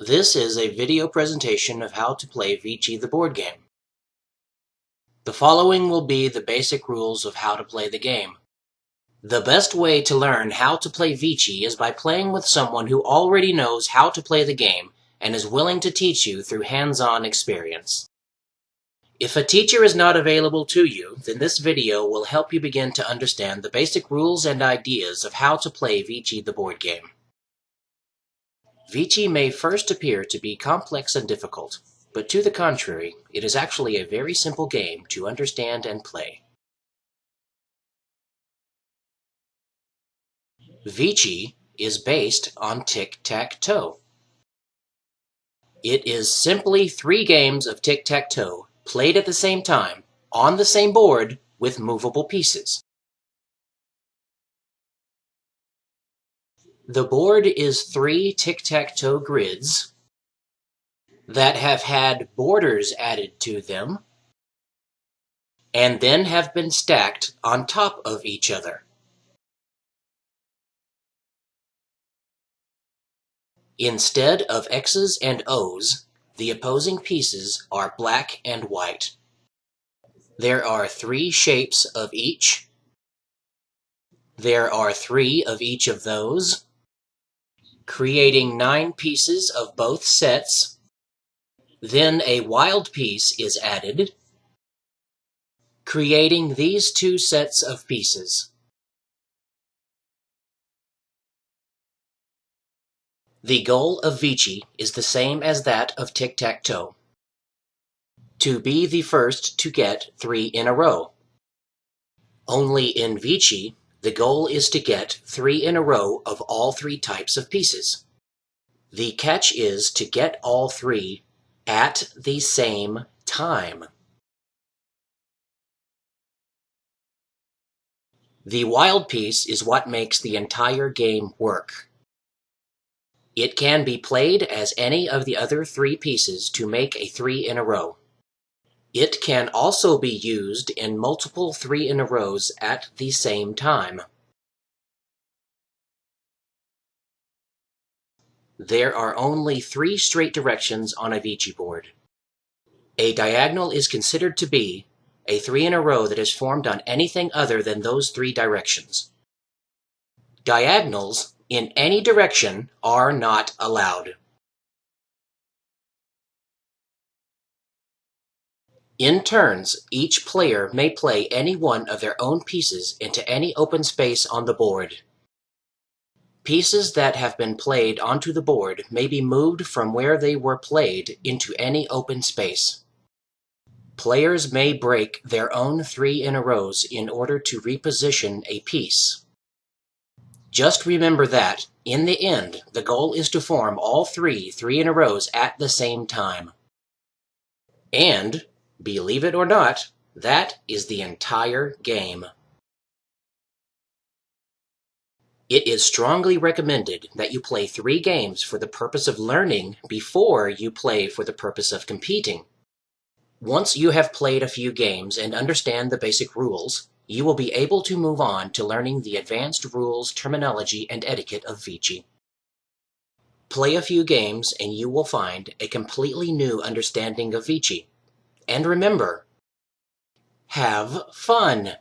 This is a video presentation of how to play VChi the board game. The following will be the basic rules of how to play the game. The best way to learn how to play VChi is by playing with someone who already knows how to play the game and is willing to teach you through hands-on experience. If a teacher is not available to you, then this video will help you begin to understand the basic rules and ideas of how to play VChi the board game. VChi may first appear to be complex and difficult, but to the contrary, it is actually a very simple game to understand and play. VChi is based on tic-tac-toe. It is simply 3 games of tic-tac-toe played at the same time, on the same board, with movable pieces. The board is 3 tic-tac-toe grids that have had borders added to them and then have been stacked on top of each other. Instead of X's and O's, the opposing pieces are black and white. There are 3 shapes of each. There are 3 of each of those, creating 9 pieces of both sets. Then a wild piece is added, creating these 2 sets of pieces. The goal of VChi is the same as that of tic-tac-toe: to be the first to get 3 in a row. Only in VChi, the goal is to get 3 in a row of all 3 types of pieces. The catch is to get all 3 at the same time. The wild piece is what makes the entire game work. It can be played as any of the other 3 pieces to make a 3 in a row. It can also be used in multiple 3 in a rows at the same time. There are only 3 straight directions on a VChi board. A diagonal is considered to be a 3 in a row that is formed on anything other than those 3 directions. Diagonals in any direction are not allowed. In turns, each player may play any one of their own pieces into any open space on the board. Pieces that have been played onto the board may be moved from where they were played into any open space. Players may break their own 3 in a rows in order to reposition a piece. Just remember that, in the end, the goal is to form all 3 in a rows at the same time. And, believe it or not, that is the entire game. It is strongly recommended that you play 3 games for the purpose of learning before you play for the purpose of competing. Once you have played a few games and understand the basic rules, you will be able to move on to learning the advanced rules, terminology, and etiquette of VChi. Play a few games and you will find a completely new understanding of VChi. And remember, have fun!